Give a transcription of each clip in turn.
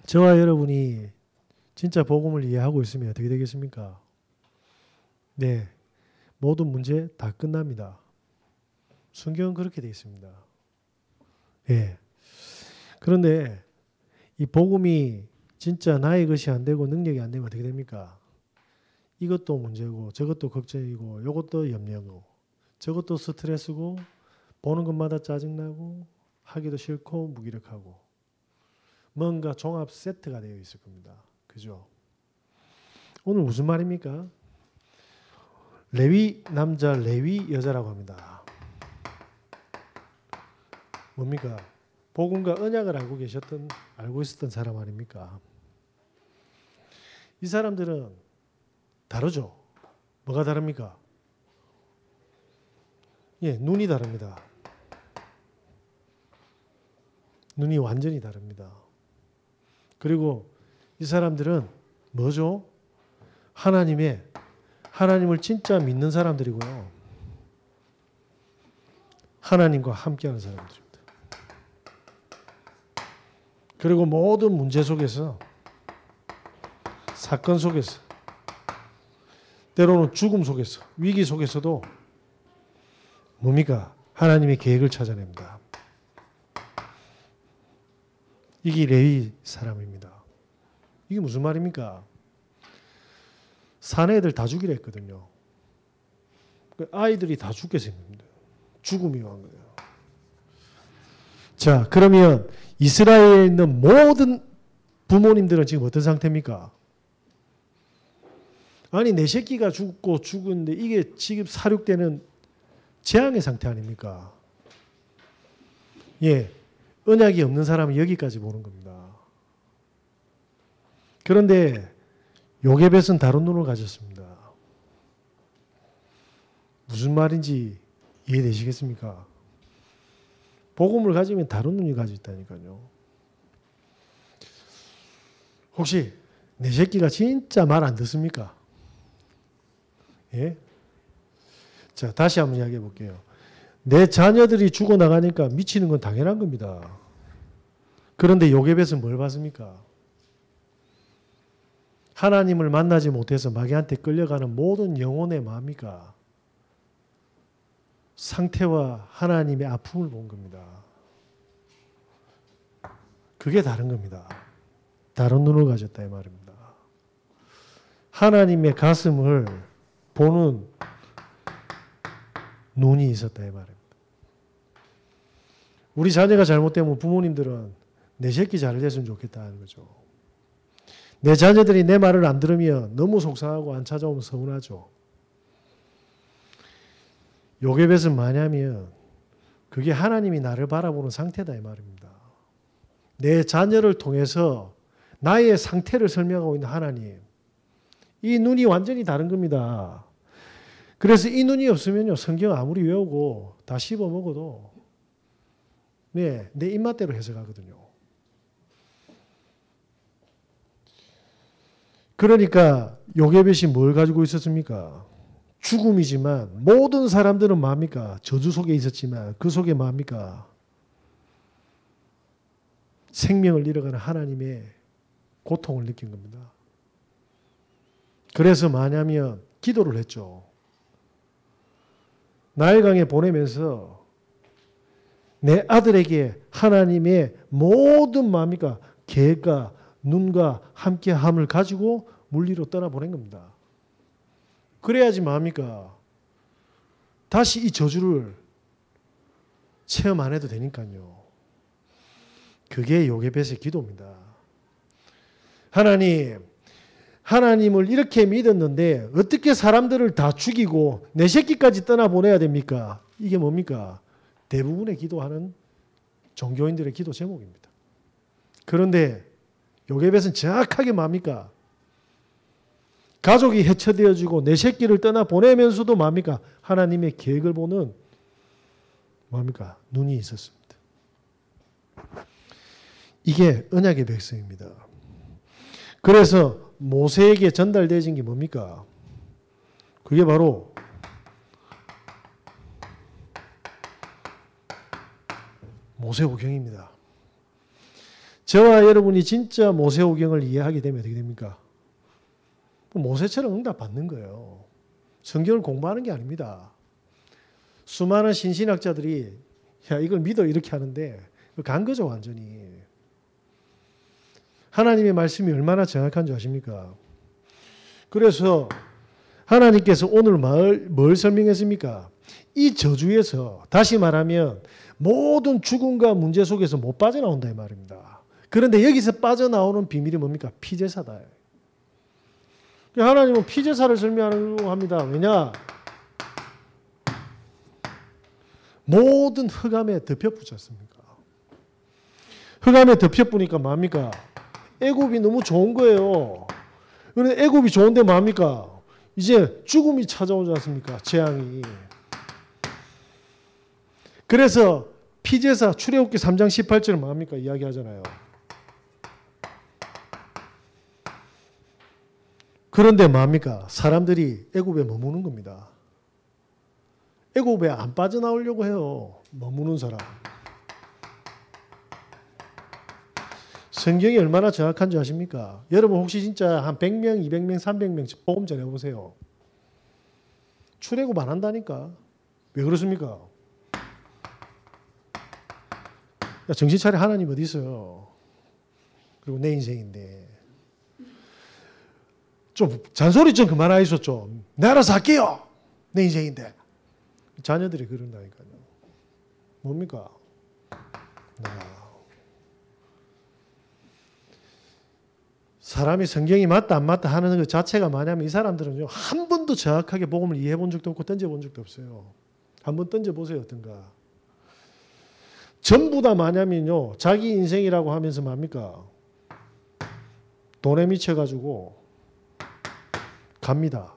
저와 여러분이 진짜 복음을 이해하고 있으면 어떻게 되겠습니까? 네, 모든 문제 다 끝납니다. 성경은 그렇게 되어 있습니다. 예. 그런데 이 복음이 진짜 나의 것이 안 되고 능력이 안 되면 어떻게 됩니까? 이것도 문제고 저것도 걱정이고 이것도 염려고 저것도 스트레스고 보는 것마다 짜증나고 하기도 싫고 무기력하고 뭔가 종합 세트가 되어 있을 겁니다. 그죠? 오늘 무슨 말입니까? 레위 남자, 레위 여자라고 합니다. 뭡니까? 복음과 언약을 알고 있었던 사람 아닙니까? 이 사람들은 다르죠. 뭐가 다릅니까? 예, 눈이 다릅니다. 눈이 완전히 다릅니다. 그리고 이 사람들은 뭐죠? 하나님을 진짜 믿는 사람들이고요. 하나님과 함께하는 사람들입니다. 그리고 모든 문제 속에서, 사건 속에서, 때로는 죽음 속에서, 위기 속에서도 뭡니까? 하나님의 계획을 찾아냅니다. 이게 레위 사람입니다. 이게 무슨 말입니까? 사내 애들 다 죽이라 했거든요. 아이들이 다 죽게 생깁니다. 죽음이 온 거예요. 자, 그러면 이스라엘에 있는 모든 부모님들은 지금 어떤 상태입니까? 아니, 내 새끼가 죽고 죽었는데 이게 지금 사륙되는 재앙의 상태 아닙니까? 예, 언약이 없는 사람은 여기까지 보는 겁니다. 그런데 요게벳은 다른 눈을 가졌습니다. 무슨 말인지 이해되시겠습니까? 복음을 가지면 다른 눈이 가지고 있다니까요. 혹시 내 새끼가 진짜 말 안 듣습니까? 예? 자, 다시 한번 이야기해 볼게요. 내 자녀들이 죽어나가니까 미치는 건 당연한 겁니다. 그런데 요게벳은 뭘 받습니까? 하나님을 만나지 못해서 마귀한테 끌려가는 모든 영혼의 마음이가 상태와 하나님의 아픔을 본 겁니다. 그게 다른 겁니다. 다른 눈을 가졌다 이 말입니다. 하나님의 가슴을 보는 눈이 있었다 이 말입니다. 우리 자녀가 잘못되면 부모님들은 내 새끼 잘 됐으면 좋겠다는 거죠. 내 자녀들이 내 말을 안 들으면 너무 속상하고 안 찾아오면 서운하죠. 요게벳은 뭐냐면 그게 하나님이 나를 바라보는 상태다 이 말입니다. 내 자녀를 통해서 나의 상태를 설명하고 있는 하나님. 이 눈이 완전히 다른 겁니다. 그래서 이 눈이 없으면요, 성경 아무리 외우고 다 씹어 먹어도 내 입맛대로 해석하거든요. 그러니까 요게벳이 뭘 가지고 있었습니까? 죽음이지만 모든 사람들은 뭡니까? 저주 속에 있었지만 그 속에 뭡니까? 생명을 잃어가는 하나님의 고통을 느낀 겁니다. 그래서 뭐냐면 기도를 했죠. 나일강에 보내면서 내 아들에게 하나님의 모든 뭡니까? 계획과 눈과 함께함을 가지고 물리로 떠나보낸 겁니다. 그래야지 뭡니까? 다시 이 저주를 체험 안 해도 되니까요. 그게 요게벳의 기도입니다. 하나님을 이렇게 믿었는데 어떻게 사람들을 다 죽이고 내 새끼까지 떠나보내야 됩니까? 이게 뭡니까? 대부분의 기도하는 종교인들의 기도 제목입니다. 그런데 요게벳은 정확하게 뭡니까? 가족이 해체되어지고 내 새끼를 떠나보내면서도 뭡니까? 하나님의 계획을 보는 뭡니까? 눈이 있었습니다. 이게 언약의 백성입니다. 그래서 모세에게 전달되어진 게 뭡니까? 그게 바로 모세오경입니다. 저와 여러분이 진짜 모세오경을 이해하게 되면 어떻게 됩니까? 모세처럼 응답 받는 거예요. 성경을 공부하는 게 아닙니다. 수많은 신신학자들이 야 이걸 믿어 이렇게 하는데 간 거죠 완전히. 하나님의 말씀이 얼마나 정확한 줄 아십니까? 그래서 하나님께서 오늘 뭘 설명했습니까? 이 저주에서 다시 말하면 모든 죽음과 문제 속에서 못 빠져나온다 이 말입니다. 그런데 여기서 빠져나오는 비밀이 뭡니까? 피제사다. 하나님은 피제사를 설명하려고 합니다. 왜냐? 모든 흑암에 덮여붙였습니까? 흑암에 덮여보니까 뭡니까? 애굽이 너무 좋은 거예요. 그런데 애굽이 좋은데 뭡니까? 이제 죽음이 찾아오지 않습니까? 재앙이. 그래서 피제사 출애굽기 3장 18절은 뭡니까? 이야기하잖아요. 그런데 뭡니까? 사람들이 애굽에 머무는 겁니다. 애굽에 안 빠져나오려고 해요. 머무는 사람. 성경이 얼마나 정확한 줄 아십니까? 여러분 혹시 진짜 한 100명, 200명, 300명 복음 전해보세요. 출애굽 안 한다니까. 왜 그렇습니까? 야, 정신 차려. 하나님 어디 있어요? 그리고 내 인생인데. 좀 잔소리 좀 그만하이소 좀. 내가 알아서 할게요. 내 인생인데. 자녀들이 그런다니까요. 뭡니까? 사람이 성경이 맞다 안 맞다 하는 것 자체가 뭐냐면 이 사람들은 한 번도 정확하게 복음을 이해해 본 적도 없고 던져본 적도 없어요. 한번 던져보세요. 어떤가. 전부 다 뭐냐면요. 자기 인생이라고 하면서 뭡니까? 돈에 미쳐가지고 갑니다.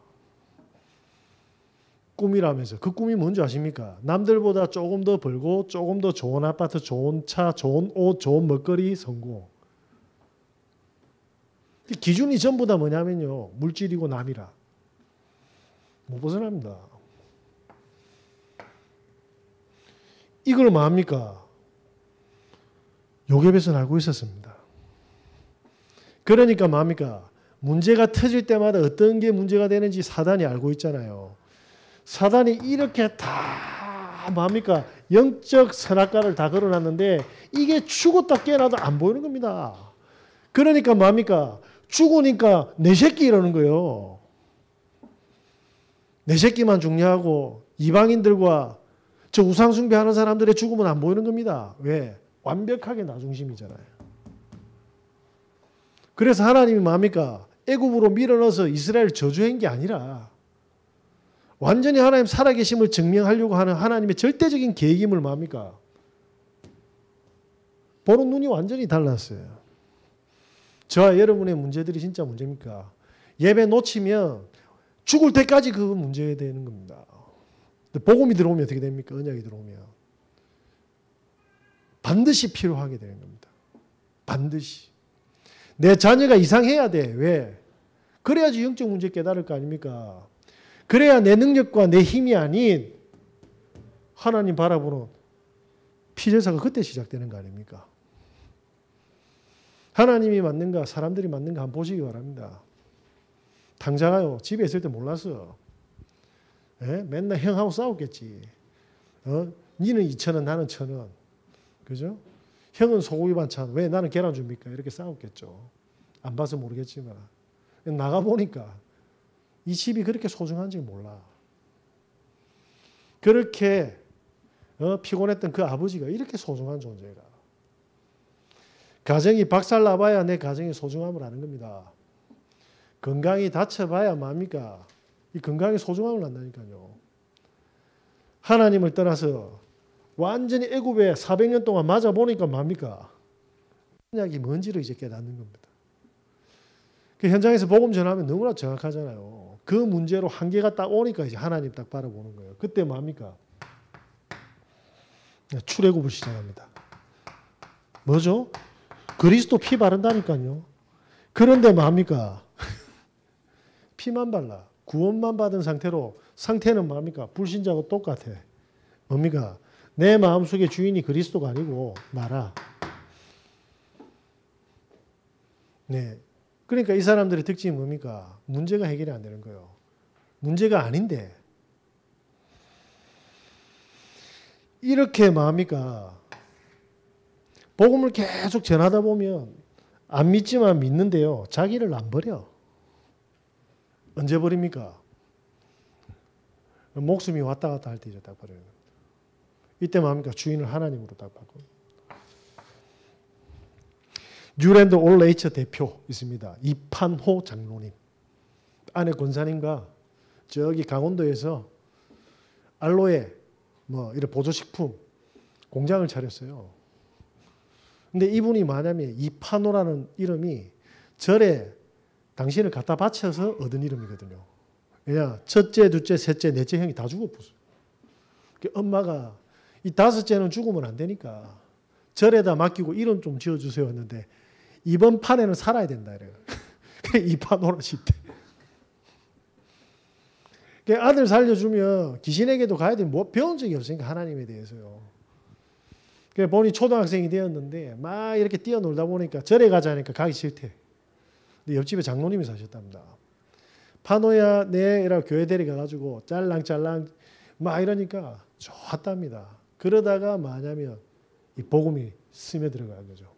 꿈이라면서. 그 꿈이 뭔지 아십니까? 남들보다 조금 더 벌고 조금 더 좋은 아파트, 좋은 차, 좋은 옷, 좋은 먹거리, 성공. 기준이 전부 다 뭐냐면요. 물질이고 남이라. 못 벗어납니다. 이걸 뭐합니까? 요괴에서는 알고 있었습니다. 그러니까 뭐합니까? 문제가 터질 때마다 어떤 게 문제가 되는지 사단이 알고 있잖아요. 사단이 이렇게 다 뭐합니까? 영적 선악과를 다 걸어놨는데 이게 죽었다 깨어나도 안 보이는 겁니다. 그러니까 뭐합니까? 죽으니까 내 새끼 이러는 거예요. 내 새끼만 중요하고 이방인들과 저 우상숭배하는 사람들의 죽음은 안 보이는 겁니다. 왜? 완벽하게 나 중심이잖아요. 그래서 하나님이 뭡니까? 애굽으로 밀어넣어서 이스라엘 저주한 게 아니라 완전히 하나님 살아계심을 증명하려고 하는 하나님의 절대적인 계획임을 뭡니까? 보는 눈이 완전히 달랐어요. 저와 여러분의 문제들이 진짜 문제입니까? 예배 놓치면 죽을 때까지 그 문제가 되는 겁니다. 복음이 들어오면 어떻게 됩니까? 언약이 들어오면. 반드시 필요하게 되는 겁니다. 반드시. 내 자녀가 이상해야 돼. 왜? 그래야지 영적 문제 깨달을 거 아닙니까? 그래야 내 능력과 내 힘이 아닌 하나님 바라보는 피제사가 그때 시작되는 거 아닙니까? 하나님이 맞는가 사람들이 맞는가 한번 보시기 바랍니다. 당장아요. 집에 있을 때 몰랐어. 예? 맨날 형하고 싸웠겠지. 니는 2,000원 나는 1,000원. 그죠? 형은 소고기 반찬 왜 나는 계란 줍니까? 이렇게 싸웠겠죠. 안 봐서 모르겠지만 나가보니까 이 집이 그렇게 소중한지 몰라. 그렇게 피곤했던 그 아버지가 이렇게 소중한 존재가. 가정이 박살나봐야 내 가정의 소중함을 아는 겁니다. 건강이 다쳐봐야 뭡니까? 이 건강의 소중함을 안다니까요. 하나님을 떠나서 완전히 애굽에 400년 동안 맞아보니까 뭡니까? 언약이 뭔지를 이제 깨닫는 겁니다. 그 현장에서 복음 전하면 너무나 정확하잖아요. 그 문제로 한계가 딱 오니까 이제 하나님 딱 바라보는 거예요. 그때 뭡니까? 출애굽을 시작합니다. 뭐죠? 그리스도 피 바른다니까요. 그런데 뭡니까? 피만 발라. 구원만 받은 상태로 상태는 뭡니까? 불신자하고 똑같아. 뭡니까? 내 마음속의 주인이 그리스도가 아니고 나라. 네. 그러니까 이 사람들의 특징이 뭡니까? 문제가 해결이 안 되는 거예요. 문제가 아닌데 이렇게 마음이니까 복음을 계속 전하다 보면 안 믿지만 믿는데요. 자기를 안 버려. 언제 버립니까? 목숨이 왔다 갔다 할 때 이제 딱 버려요. 이때 뭡니까? 주인을 하나님으로 딱 바꿔. 뉴랜드 올레이처 대표 있습니다. 이판호 장로님. 아내 권사님과 저기 강원도에서 알로에 뭐 이런 보조식품 공장을 차렸어요. 근데 이분이 뭐냐면 이판호라는 이름이 절에 당신을 갖다 바쳐서 얻은 이름이거든요. 왜냐 첫째, 둘째, 셋째, 넷째 형이 다 죽어버렸어요. 엄마가 이 다섯째는 죽으면 안 되니까 절에다 맡기고 이름 좀 지어주세요 했는데 이번 판에는 살아야 된다 이래요. 그래 이판호라 싶대. 아들 살려주면 귀신에게도 가야 돼. 뭐 배운 적이 없으니까 하나님에 대해서요. 그래 본인이 초등학생이 되었는데 막 이렇게 뛰어놀다 보니까 절에 가자니까 가기 싫대. 근데 옆집에 장로님이 사셨답니다. 파노야 네 이라고 교회 데려가가지고 짤랑짤랑 막 이러니까 좋았답니다. 그러다가 뭐냐면 이 복음이 스며들어간 거죠.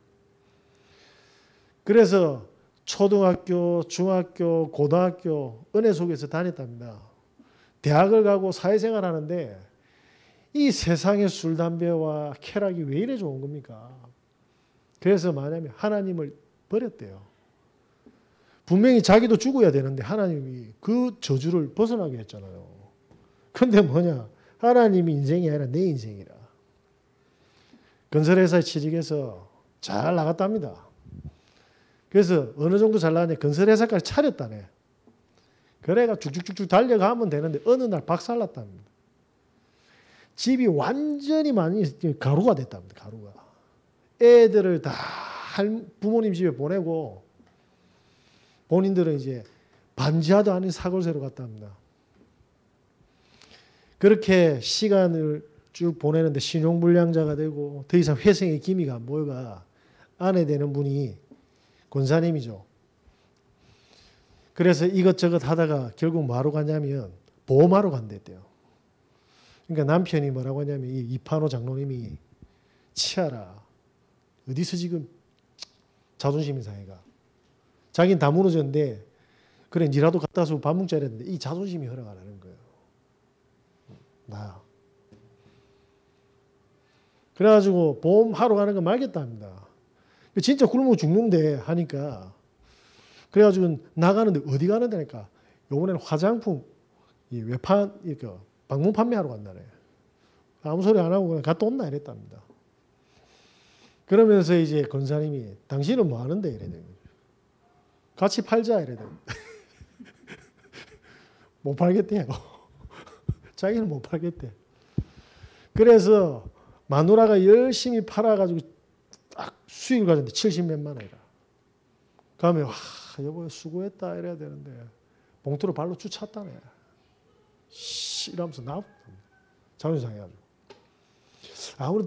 그래서 초등학교, 중학교, 고등학교 은혜 속에서 다녔답니다. 대학을 가고 사회생활 하는데 이 세상의 술, 담배와 쾌락이 왜 이래 좋은 겁니까? 그래서 뭐냐면 하나님을 버렸대요. 분명히 자기도 죽어야 되는데 하나님이 그 저주를 벗어나게 했잖아요. 근데 뭐냐? 하나님이 인생이 아니라 내 인생이라. 건설회사에 취직해서 잘 나갔답니다. 그래서 어느 정도 잘 나가냐 건설회사까지 차렸다네. 그래가 쭉쭉쭉쭉 달려가면 되는데 어느 날 박살났답니다. 집이 완전히 많이 가루가 됐답니다. 가루가. 애들을 다 부모님 집에 보내고 본인들은 이제 반지하도 아닌 사골세로 갔답니다. 그렇게 시간을 쭉 보내는데 신용불량자가 되고 더 이상 회생의 기미가 안 보여가 아내 되는 분이 권사님이죠. 그래서 이것저것 하다가 결국 뭐하러 갔냐면 보험하러 간댔대요. 그러니까 남편이 뭐라고 하냐면 이 이판호 장로님이 치아라. 어디서 지금 자존심이 상해가. 자기는 다 무너졌는데 그래 니라도 갖다 와서 밥 먹자 이랬는데 이 자존심이 허락 안 하는 거예요. 나야. 그래가지고 보험하러 가는 거 말겠다 합니다. 진짜 굶어 죽는데 하니까 그래가지고 나가는데 어디 가는 데니까 요번에는 화장품 이 외판 이렇게 방문 판매하러 간다네. 아무 소리 안 하고 그냥 갔다 온나 이랬답니다. 그러면서 이제 권사님이 당신은 뭐 하는데 이래 되는 같이 팔자 이래 되는 못 팔겠대요. 자기는 못 팔겠대. 그래서 마누라가 열심히 팔아가지고 딱 수익을 가졌는데 70몇만 원이라. 그러면 와 여보 수고했다 이래야 되는데 봉투로 발로 쭉 찼다네. 이러면서 나왔다. 자존심 상해가지고. 아무리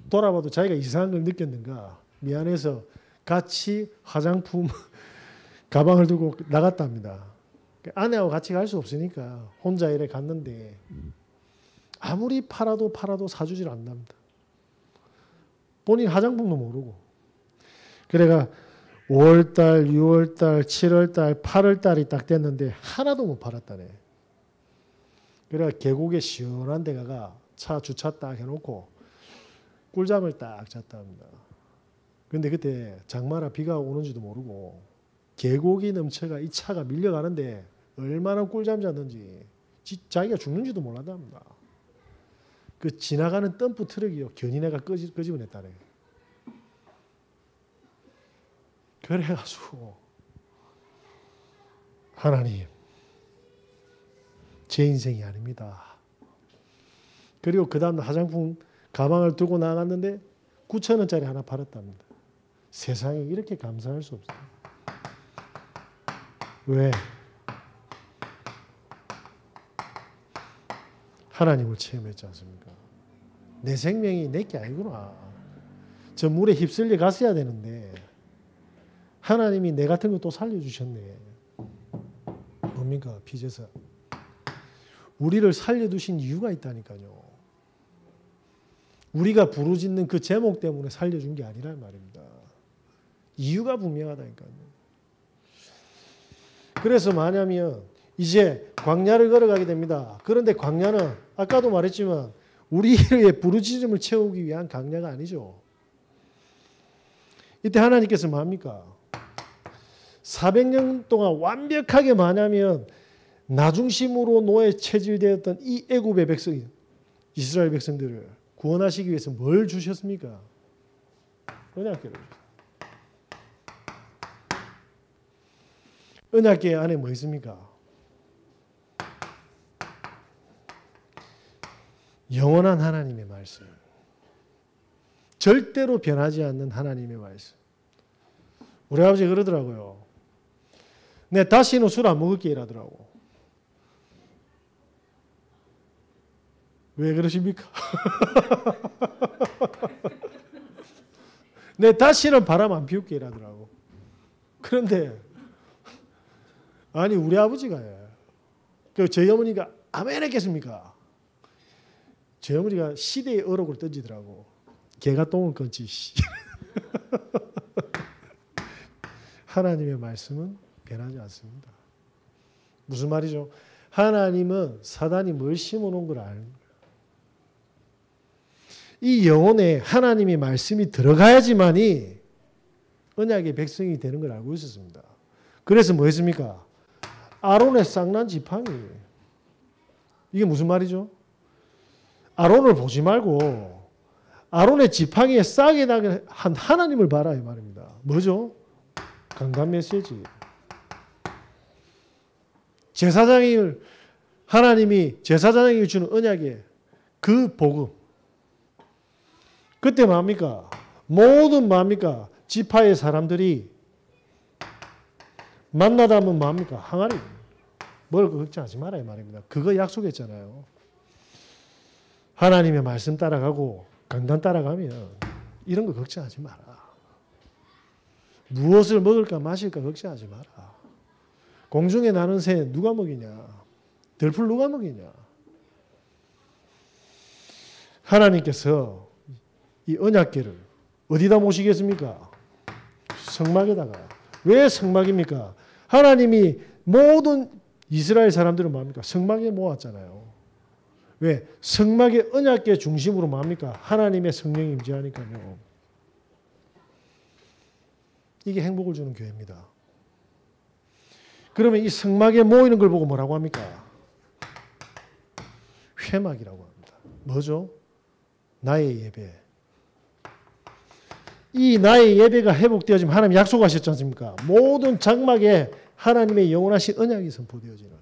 돌아봐도 자기가 이상한 걸 느꼈는가 미안해서 같이 화장품 가방을 들고 나갔답니다. 아내하고 같이 갈 수 없으니까 혼자 이래 갔는데 아무리 팔아도 사주질 않답니다. 본인 화장품도 모르고. 그래가 5월달, 6월달, 7월달, 8월달이 딱 됐는데 하나도 못 팔았다네. 그래가 계곡에 시원한 데 가가 차 주차 딱 해놓고 꿀잠을 딱 잤답니다. 근데 그때 장마라 비가 오는지도 모르고 계곡이 넘쳐가 이 차가 밀려가는데 얼마나 꿀잠 잤는지 자기가 죽는지도 몰랐답니다. 그 지나가는 덤프 트럭이요. 견인해가 끄집어냈다네. 그래가지고 하나님 제 인생이 아닙니다. 그리고 그 다음 화장품 가방을 들고 나갔는데 9,000원짜리 하나 팔았답니다. 세상에 이렇게 감사할 수 없어요. 왜? 하나님을 체험했지 않습니까? 내 생명이 내게 아니구나. 저 물에 휩쓸려 갔어야 되는데 하나님이 내 같은 거 또 살려주셨네. 뭡니까? 피제사. 우리를 살려두신 이유가 있다니까요. 우리가 부르짖는 그 제목 때문에 살려준 게 아니란 말입니다. 이유가 분명하다니까요. 그래서 뭐냐면 이제 광야를 걸어가게 됩니다. 그런데 광야는 아까도 말했지만 우리의 부르짖음을 채우기 위한 광야가 아니죠. 이때 하나님께서 뭐합니까? 400년 동안 완벽하게 뭐냐면 나중심으로 노예 체질되었던 이 애굽의 백성, 이스라엘 백성들을 구원하시기 위해서 뭘 주셨습니까? 언약궤를. 언약궤 안에 뭐 있습니까? 영원한 하나님의 말씀. 절대로 변하지 않는 하나님의 말씀. 우리 아버지 그러더라고요. 내 다시는 술 안 먹을게 이라더라고. 왜 그러십니까? 내 다시는 바람 안 피울게 이라더라고. 그런데 아니 우리 아버지가 저희 어머니가 아멘 했겠습니까? 저희 어머니가 시대의 어록을 던지더라고. 개가 똥을 끊지. 하나님의 말씀은 변하지 않습니다. 무슨 말이죠? 하나님은 사단이 뭘 심어놓은 걸 아는 거예요. 이 영혼에 하나님의 말씀이 들어가야지만이 언약의 백성이 되는 걸 알고 있었습니다. 그래서 뭐 했습니까? 아론의 쌍난 지팡이. 이게 무슨 말이죠? 아론을 보지 말고 아론의 지팡이에 싹이 나게 한 하나님을 봐라 이 말입니다. 뭐죠? 강단 메시지. 제사장을 하나님이 제사장에게 주는 언약의 그 복음. 그때 뭡니까? 모든 뭡니까? 지파의 사람들이 만나다 하면 뭡니까? 항아리. 뭘 걱정하지 마라 이 말입니다. 그거 약속했잖아요. 하나님의 말씀 따라가고 강단 따라가면 이런 거 걱정하지 마라. 무엇을 먹을까 마실까 걱정하지 마라. 공중에 나는 새 누가 먹이냐? 들풀 누가 먹이냐? 하나님께서 이 언약궤를 어디다 모시겠습니까? 성막에다가. 왜 성막입니까? 하나님이 모든 이스라엘 사람들은 뭡니까? 성막에 모았잖아요. 왜? 성막의 언약궤 중심으로 뭡니까? 하나님의 성령이 임재하니까요. 이게 행복을 주는 교회입니다. 그러면 이 성막에 모이는 걸 보고 뭐라고 합니까? 회막이라고 합니다. 뭐죠? 나의 예배. 이 나의 예배가 회복되어지면 하나님 약속하셨지 않습니까? 모든 장막에 하나님의 영원하신 언약이 선포되어지는.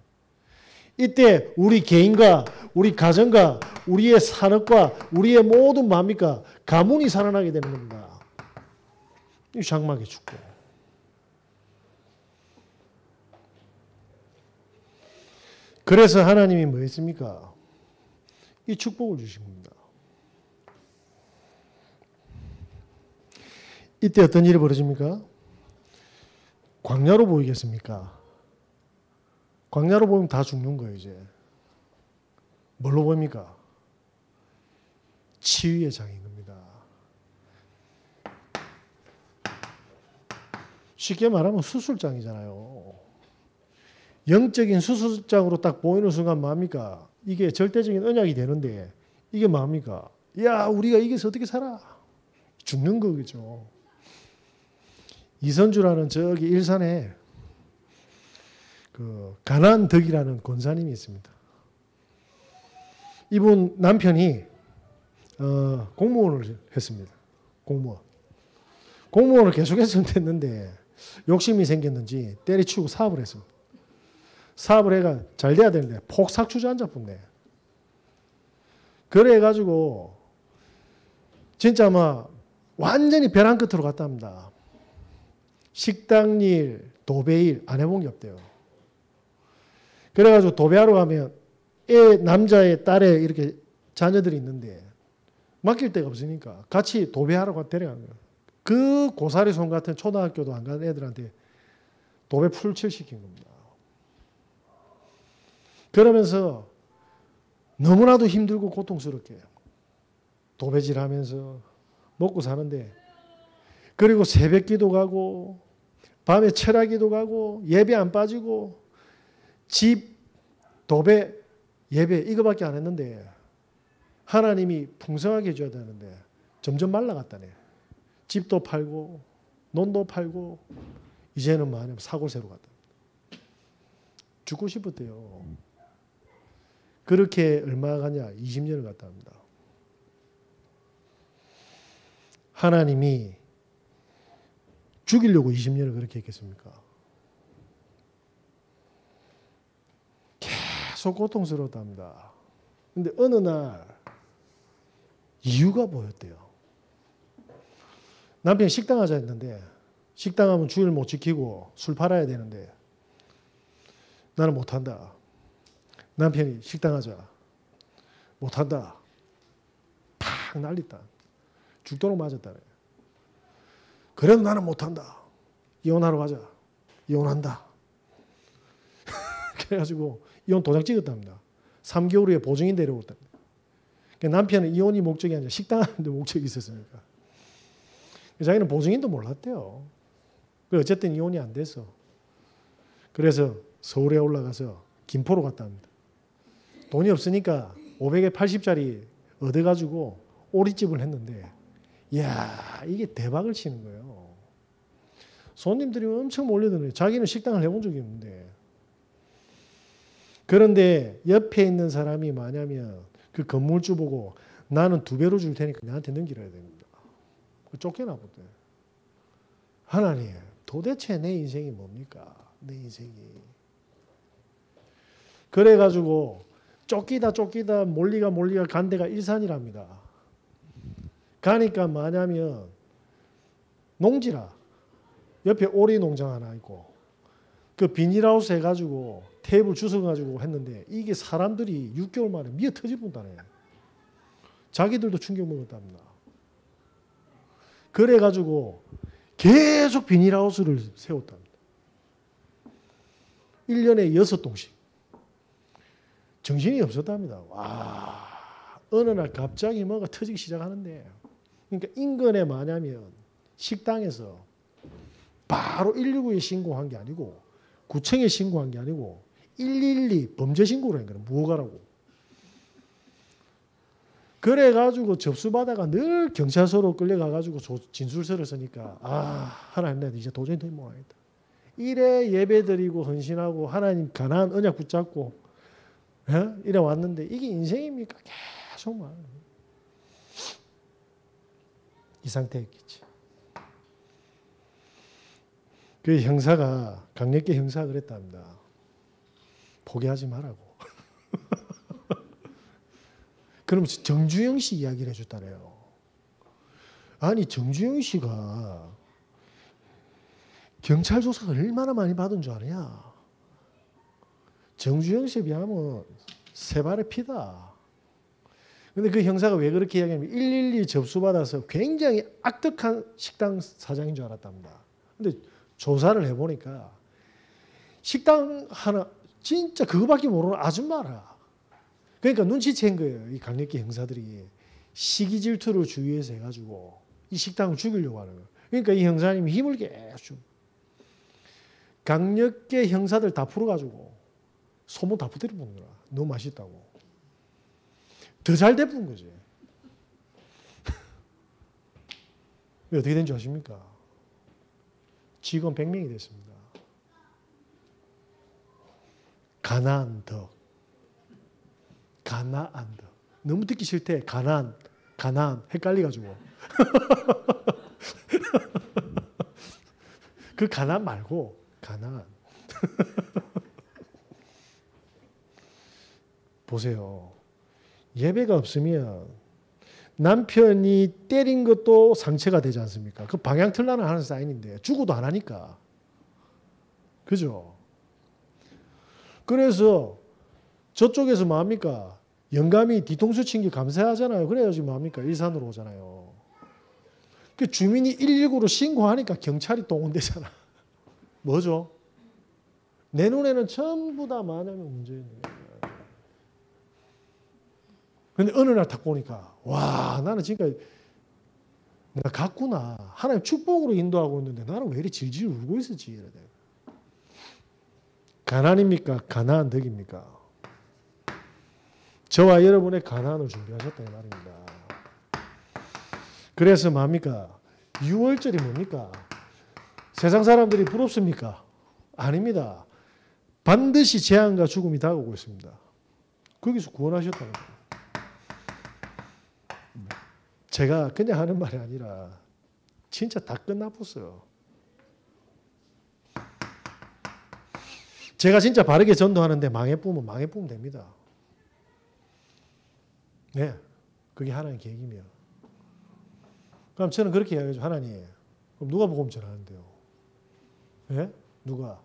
이때 우리 개인과 우리 가정과 우리의 산업과 우리의 모든 뭡니까? 가문이 살아나게 되는 겁니다. 이 장막의 축복. 그래서 하나님이 뭐 했습니까? 이 축복을 주신 겁니다. 이때 어떤 일이 벌어집니까? 광야로 보이겠습니까? 광야로 보이면 다 죽는 거예요, 이제. 뭘로 보입니까? 치유의 장인 겁니다. 쉽게 말하면 수술장이잖아요. 영적인 수술장으로 딱 보이는 순간 뭡니까? 이게 절대적인 언약이 되는데 이게 뭡니까? 야, 우리가 이겨서 어떻게 살아? 죽는 거겠죠. 이선주라는 저기 일산에 그 가난덕이라는 권사님이 있습니다. 이분 남편이 공무원을 했습니다. 공무원을 계속했으면 됐는데 욕심이 생겼는지 때려치우고 사업을 했습니다. 사업을 해가 잘 돼야 되는데 폭삭추자 앉아붙네. 그래가지고 진짜 막 완전히 벼랑 끝으로 갔다 합니다. 식당 일, 도배 일 안 해본 게 없대요. 그래가지고 도배하러 가면 남자의 딸에 이렇게 자녀들이 있는데 맡길 데가 없으니까 같이 도배하러 데려간 거예요. 그 고사리 손 같은 초등학교도 안 간 애들한테 도배 풀칠시킨 겁니다. 그러면서 너무나도 힘들고 고통스럽게 도배질하면서 먹고 사는데, 그리고 새벽 기도 가고 밤에 철야 기도 가고 예배 안 빠지고 집 도배 예배 이거밖에 안 했는데 하나님이 풍성하게 해줘야 되는데 점점 말라갔다네. 집도 팔고 논도 팔고 이제는 뭐냐면 사골세로 갔다. 죽고 싶었대요. 그렇게 얼마 가냐? 20년을 갔다 합니다. 하나님이 죽이려고 20년을 그렇게 했겠습니까? 계속 고통스러웠답니다. 근데 어느 날 이유가 보였대요. 남편이 식당 하자 했는데, 식당 하면 주일 못 지키고 술 팔아야 되는데 나는 못한다. 남편이 식당 하자. 못한다. 팍 난리다. 죽도록 맞았다네. 그래도 나는 못한다. 이혼하러 가자. 이혼한다. 그래가지고 이혼 도장 찍었답니다. 3개월 후에 보증인 데려왔답니다. 그러니까 남편은 이혼이 목적이 아니라 식당 하는 데 목적이 있었으니까. 자기는 보증인도 몰랐대요. 어쨌든 이혼이 안 됐어. 그래서 서울에 올라가서 김포로 갔다 합니다. 돈이 없으니까 500에 80짜리 얻어가지고 오리집을 했는데, 이야, 이게 대박을 치는 거예요. 손님들이 엄청 몰려드는, 자기는 식당을 해본 적이 없는데. 그런데 옆에 있는 사람이 뭐냐면 그 건물주 보고 나는 2배로 줄 테니까 나한테 넘기려야 됩니다. 쫓겨나 보대. 하나님, 도대체 내 인생이 뭡니까? 내 인생이. 그래가지고 쫓기다 몰리가 간 데가 일산이랍니다. 가니까 뭐냐면 농지라. 옆에 오리 농장 하나 있고 그 비닐하우스 해가지고 테이블 주워가지고 했는데 이게 사람들이 6개월 만에 미어 터질 뿐다네. 자기들도 충격 먹었답니다. 그래가지고 계속 비닐하우스를 세웠답니다. 1년에 6동씩. 정신이 없었답니다. 와, 어느 날 갑자기 뭐가 터지기 시작하는데, 그러니까 인근에 뭐냐면 식당에서 바로 119에 신고한 게 아니고 구청에 신고한 게 아니고 112 범죄 신고를 한 거예요. 무허가라고. 그래가지고 접수받아가 늘 경찰서로 끌려가가지고 진술서를 쓰니까, 하나님, 나 이제 도저히 더 못하겠다. 이래 예배드리고 헌신하고 하나님 가나안 언약 붙잡고 이래 왔는데 이게 인생입니까? 계속 말. 이 상태였겠지. 그 형사가, 강력계 형사가 그랬답니다. 포기하지 말라고. 그러면서 정주영 씨 이야기를 해줬다래요. 아니, 정주영 씨가 경찰 조사를 얼마나 많이 받은 줄 아냐? 정주영 씨에 비하면 세 발의 피다. 근데 그 형사가 왜 그렇게 이야기하냐면 112 접수받아서 굉장히 악덕한 식당 사장인 줄 알았답니다. 근데 조사를 해보니까 식당 하나 진짜 그거밖에 모르는 아줌마라. 그러니까 눈치챈 거예요. 이 강력계 형사들이 시기 질투를 주위에서 해가지고 이 식당을 죽이려고 하는 거예요. 그러니까 이 형사님이 힘을 계속 강력계 형사들 다 풀어가지고 소문 다 퍼뜨려 보는 거야. 너무 맛있다고. 더 잘 돼본 거지. 어떻게 된 줄 아십니까? 직원 100명이 됐습니다. 가나안 덕. 가나안 덕. 너무 듣기 싫대. 가나안 헷갈려가지고. 그 가나안 말고 가나안. 보세요. 예배가 없으면 남편이 때린 것도 상처가 되지 않습니까? 그 방향틀라는 하는 사인인데 죽어도 안 하니까. 그죠? 그래서 저쪽에서 뭐합니까? 영감이 뒤통수 친 게 감사하잖아요. 그래야지 뭐합니까? 일산으로 오잖아요. 그 주민이 119로 신고하니까 경찰이 동원되잖아. 뭐죠? 내 눈에는 전부 다 마녀의 문제인 거예요. 근데 어느 날 딱 보니까 와, 나는 지금까지 내가 갔구나. 하나님 축복으로 인도하고 있는데 나는 왜 이리 질질 울고 있었지? 이래. 가난입니까? 가나안 덕입니까? 저와 여러분의 가나안을 준비하셨다 이 말입니다. 그래서 뭡니까? 6월절이 뭡니까? 세상 사람들이 부럽습니까? 아닙니다. 반드시 재앙과 죽음이 다가오고 있습니다. 거기서 구원하셨다는 거예요. 제가 그냥 하는 말이 아니라 진짜 다 끝나봤어요. 제가 진짜 바르게 전도하는데 망해보면 됩니다. 네, 그게 하나님의 계획이며. 그럼 저는 그렇게 이야기하죠. 하나님, 그럼 누가 복음 전하는데요? 예? 누가?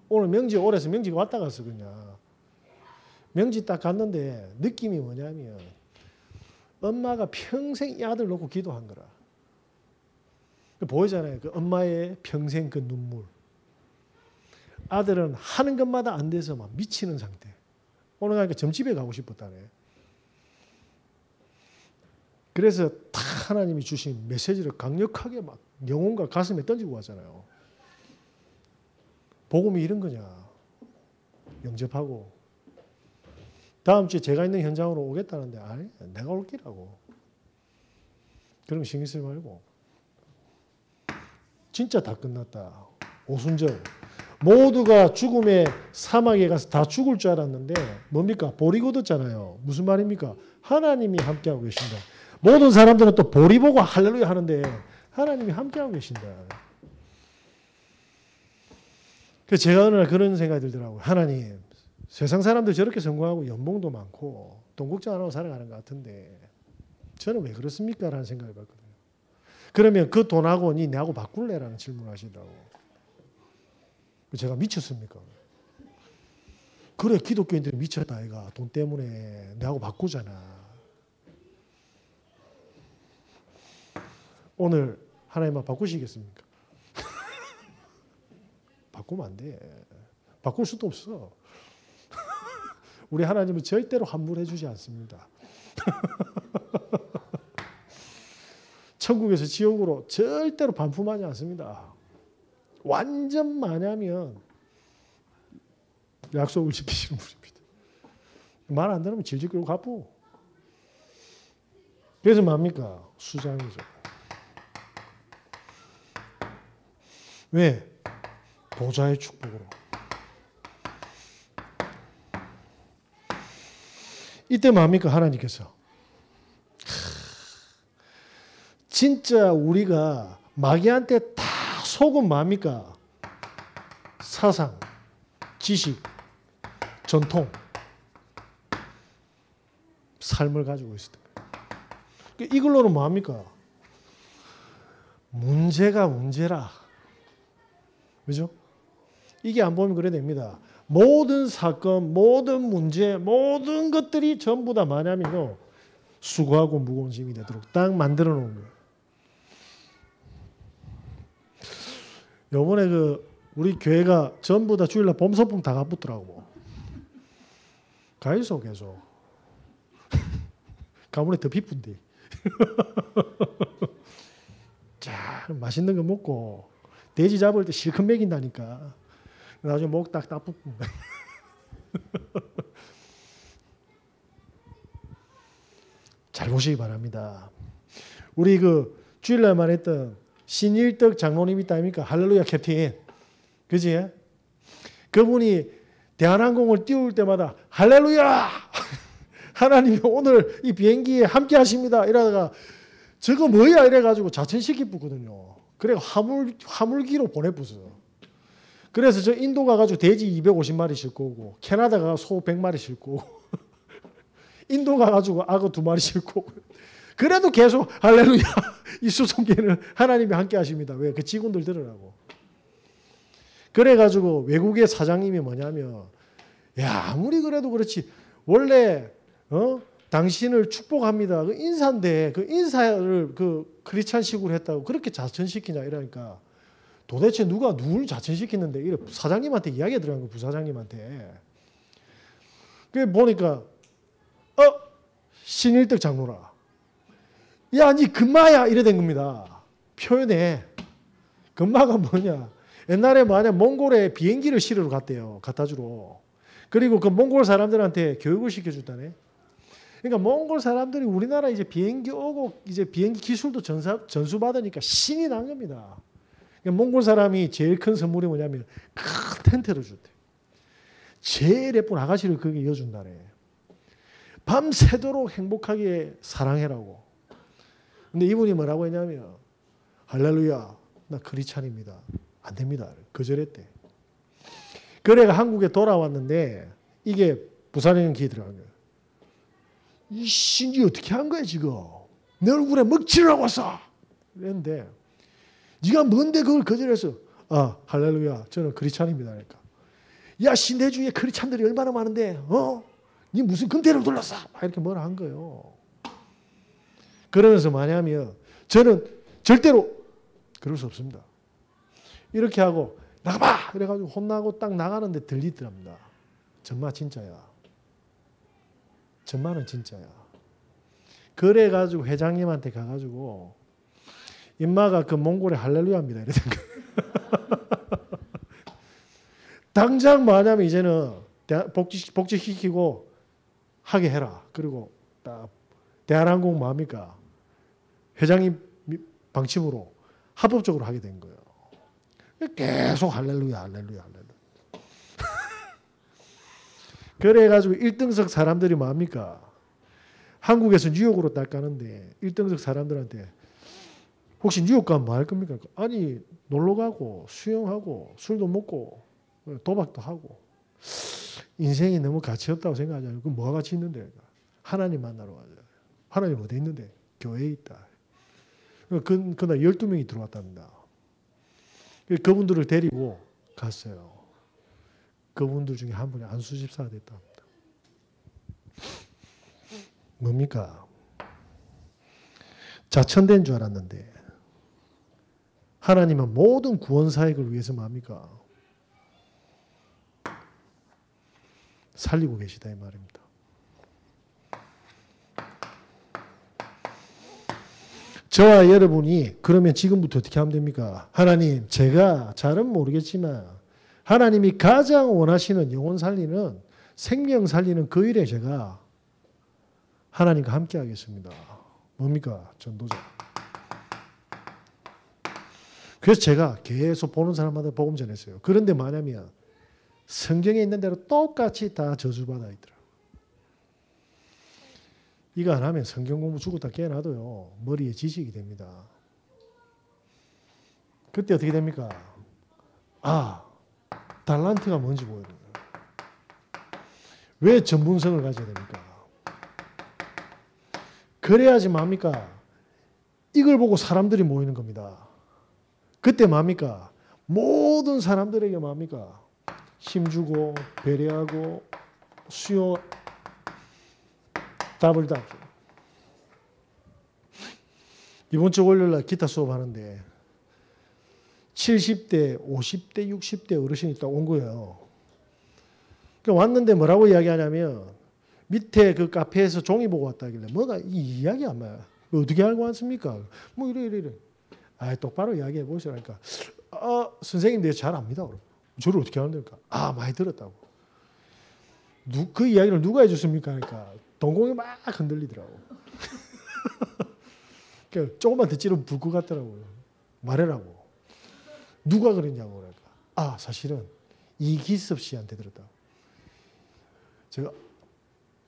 오늘 명지 오래서 명지가 왔다 갔어 그냥. 명지 딱 갔는데 느낌이 뭐냐면 엄마가 평생 이 아들 놓고 기도한 거라. 보이잖아요. 그 엄마의 평생 그 눈물. 아들은 하는 것마다 안 돼서 막 미치는 상태. 오늘 가니까 점집에 가고 싶었다네. 그래서 다 하나님이 주신 메시지를 강력하게 막 영혼과 가슴에 던지고 왔잖아요. 복음이 이런 거냐. 영접하고. 다음 주에 제가 있는 현장으로 오겠다는데 아니 내가 올 기라고. 그런 거 신경 쓰지 말고. 진짜 다 끝났다. 오순절. 모두가 죽음의 사막에 가서 다 죽을 줄 알았는데 뭡니까? 보리 거뒀잖아요. 무슨 말입니까? 하나님이 함께하고 계신다. 모든 사람들은 또 보리 보고 할렐루야 하는데 하나님이 함께하고 계신다. 그래서 제가 어느 날 그런 생각이 들더라고요. 하나님, 세상 사람들 저렇게 성공하고 연봉도 많고 돈 걱정 안 하고 살아가는 것 같은데 저는 왜 그렇습니까? 라는 생각을 받거든요. 그러면 그 돈하고 니 내하고 바꿀래라는 질문을 하시더라고요. 제가 미쳤습니까? 그래 기독교인들이 미쳤다 아이가 돈 때문에 내하고 바꾸잖아. 오늘 하나님만 바꾸시겠습니까? 바꾸면 안 돼. 바꿀 수도 없어. 우리 하나님은 절대로 환불해 주지 않습니다. 천국에서 지옥으로 절대로 반품하지 않습니다. 완전 마냐면 약속을 지키시는 분입니다. 말 안 들으면 질질 끌고 갚고. 그래서 뭡니까? 수장이죠. 왜? 보좌의 축복으로. 이때 뭡니까? 하나님께서 진짜 우리가 마귀한테 다 속은 뭡니까? 사상, 지식, 전통, 삶을 가지고 있을 때. 이걸로는 뭡니까? 문제가 문제라. 그죠? 이게 안 보면 그래 됩니다. 모든 사건, 모든 문제, 모든 것들이 전부 다 뭐냐면요. 수고하고 무거운 짐이 되도록 딱 만들어 놓은 거예요. 요번에 우리 교회가 전부 다 주일날 봄소풍 다 가붙더라고. 가있어 계속. 가문에 더 비쁜데. 자, 맛있는 거 먹고 돼지 잡을 때 실컷 먹인다니까. 나중에 목 딱 붙고. 잘 보시기 바랍니다. 우리 주일날만 했던 신일덕 장로님 있다 아닙니까? 할렐루야 캡틴. 그지? 그분이 대한항공을 띄울 때마다 할렐루야! 하나님이 오늘 이 비행기에 함께 하십니다. 이러다가 저거 뭐야? 이래가지고 자천시키 붙거든요. 그래 화물기로 보내붙어요. 그래서 저 인도 가가지고 돼지 250마리 싣고 오고 캐나다 가서 소 100마리 싣고 오고 인도 가가지고 악어 2마리 싣고 오고 그래도 계속 할렐루야 이 수송기에는 하나님이 함께 하십니다. 왜? 그 직원들 들으라고. 그래가지고 외국의 사장님이 뭐냐면 야 아무리 그래도 그렇지 원래 당신을 축복합니다. 그 인사인데 그 인사를 그 크리스찬식으로 했다고 그렇게 자천시키냐 이러니까 도대체 누가 누굴 자천시키는데 이래 사장님한테 이야기가 들어간 거 부사장님한테. 그 보니까 신일덕 장로라. 야, 니 금마야 이래 된 겁니다. 표현에 금마가 뭐냐? 옛날에 만약 몽골에 비행기를 실으러 갔대요. 갖다 주러. 그리고 그 몽골 사람들한테 교육을 시켜줬다네. 그러니까 몽골 사람들이 우리나라 이제 비행기 오고 이제 비행기 기술도 전수 받으니까 신이 난 겁니다. 그러니까 몽골 사람이 제일 큰 선물이 뭐냐면 큰 텐트를 줬대. 제일 예쁜 아가씨를 거기 이어준다네. 밤새도록 행복하게 사랑해라고. 근데 이분이 뭐라고 했냐면 할렐루야, 나 크리스찬입니다. 안 됩니다. 거절했대. 그래가 한국에 돌아왔는데 이게 부산행 기에 들어간 거예요. 이씨, 니 어떻게 한 거야 지금? 내 얼굴에 먹칠을 하고 왔어. 그랬는데 네가 뭔데 그걸 거절했어? 할렐루야, 저는 크리스찬입니다. 그러니까 야, 신대 중에 크리스찬들이 얼마나 많은데 니 무슨 금태를 둘렀어? 막 이렇게 뭐라 한 거예요. 그러면서 뭐냐면 저는 절대로 그럴 수 없습니다. 이렇게 하고 나가봐! 그래가지고 혼나고 딱 나가는데 들리더랍니다. 전마 진짜야. 전마는 진짜야. 그래가지고 회장님한테 가가지고 임마가 그 몽골의 할렐루야입니다. 이러던 거예요. 당장 뭐냐면 이제는 복직시키고 하게 해라. 그리고 딱 대한항공 뭡니까? 회장님 방침으로 합법적으로 하게 된 거예요. 계속 할렐루야, 할렐루야, 할렐루야. 그래가지고 1등석 사람들이 뭡니까? 한국에서 뉴욕으로 딱 가는데 1등석 사람들한테 혹시 뉴욕 가면 뭐 할 겁니까? 아니, 놀러 가고 수영하고 술도 먹고 도박도 하고 인생이 너무 가치 없다고 생각하잖아요. 그럼 뭐가 가치 있는데? 하나님 만나러 가자. 하나님 어디 있는데? 교회에 있다. 그날 12명이 들어왔답니다. 그분들을 데리고 갔어요. 그분들 중에 한 분이 안수 집사가 됐답니다. 뭡니까? 자천된 줄 알았는데 하나님은 모든 구원 사역을 위해서 뭡니까? 살리고 계시다 이 말입니다. 저와 여러분이 그러면 지금부터 어떻게 하면 됩니까? 하나님, 제가 잘은 모르겠지만 하나님이 가장 원하시는 영혼 살리는 생명 살리는 그 일에 제가 하나님과 함께 하겠습니다. 뭡니까? 전도자. 그래서 제가 계속 보는 사람마다 복음 전했어요. 그런데 뭐냐면 성경에 있는 대로 똑같이 다 저주받아 있더라고요. 이거 안 하면 성경 공부 죽었다 깨어나도요. 머리에 지식이 됩니다. 그때 어떻게 됩니까? 달란트가 뭔지 보여요. 왜 전문성을 가져야 됩니까? 그래야지 뭡니까? 이걸 보고 사람들이 모이는 겁니다. 그때 뭡니까? 모든 사람들에게 뭡니까? 힘주고 배려하고 수요 답을 답죠. 이번 주 월요일날 기타 수업하는데 70대, 50대, 60대 어르신이 딱 온 거예요. 그러니까 왔는데 뭐라고 이야기하냐면 밑에 그 카페에서 종이 보고 왔다길래 뭐가 이 이야기 안 맞아요. 어떻게 알고 왔습니까? 뭐 이래. 똑바로 이야기해 보시라니까. 선생님 내가 잘 압니다. 저를 어떻게 아는데니까. 많이 들었다고. 그 이야기를 누가 해줬습니까? 그러니까 동공이 막 흔들리더라고. 그러니까 조금만 더 찌르면 불 것 같더라고요. 말해라고. 누가 그랬냐고 그러니까. 사실은 이기섭 씨한테 들었다고. 제가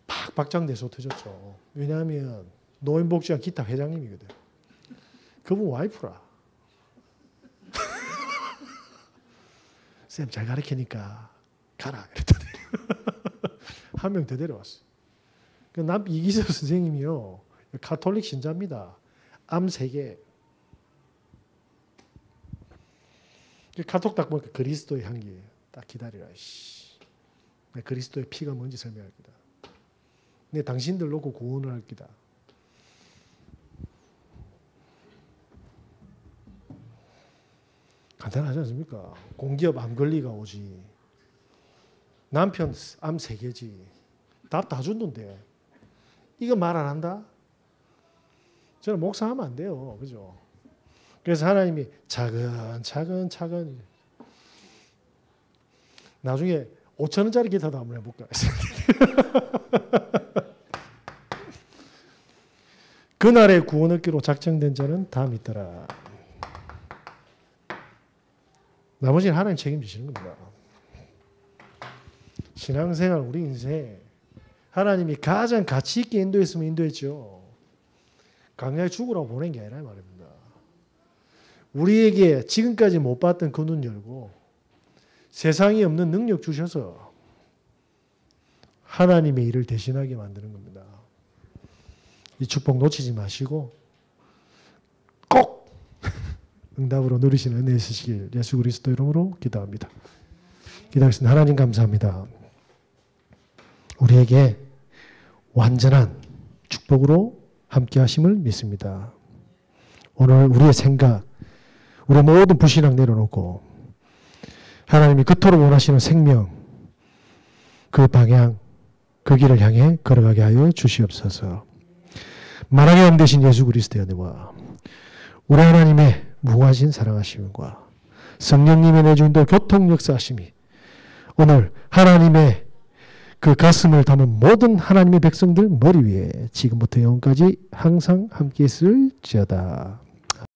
팍 박장대소 터졌죠. 왜냐하면 노인복지관 기타 회장님이거든. 그분 와이프라. 쌤 잘 가르치니까 가라. 이랬더니 한 명 더 데려왔어요. 이기섭 선생님이요. 가톨릭 신자입니다. 암 3개. 카톡 딱 보니까 그리스도의 향기. 딱 기다리라. 그리스도의 피가 뭔지 설명할 거다. 내 당신들 놓고 구원을 할 기다. 간단하지 않습니까? 공기업 암 걸리가 오지. 남편 암 3개지. 답 다 줬는데 이거 말 안 한다? 저는 목사하면 안 돼요. 그죠? 그래서 하나님이 차근 나중에 5,000원짜리 기타도 한번 해볼까? 그날의 구원 얻기로 작정된 자는 다 믿더라. 나머지는 하나님 책임지시는 겁니다. 신앙생활, 우리 인생 하나님이 가장 가치 있게 인도했으면 인도했죠. 강야에 죽으라고 보낸 게 아니라 말입니다. 우리에게 지금까지 못 봤던 그 눈 열고 세상에 없는 능력 주셔서 하나님의 일을 대신하게 만드는 겁니다. 이 축복 놓치지 마시고 꼭 응답으로 누리시는 은혜 있으시길 예수 그리스도 이름으로 기도합니다. 기도하겠습니다. 하나님 감사합니다. 우리에게 완전한 축복으로 함께 하심을 믿습니다. 오늘 우리의 생각, 우리의 모든 불신앙 내려놓고 하나님이 그토록 원하시는 생명, 그 방향, 그 길을 향해 걸어가게 하여 주시옵소서. 만왕의 왕 되신 예수 그리스도의 은혜와 우리 하나님의 무궁하신 사랑하심과 성령님의 내주인도 교통 역사하심이 오늘 하나님의 그 가슴을 담은 모든 하나님의 백성들 머리 위에 지금부터 영원까지 항상 함께 있을지어다.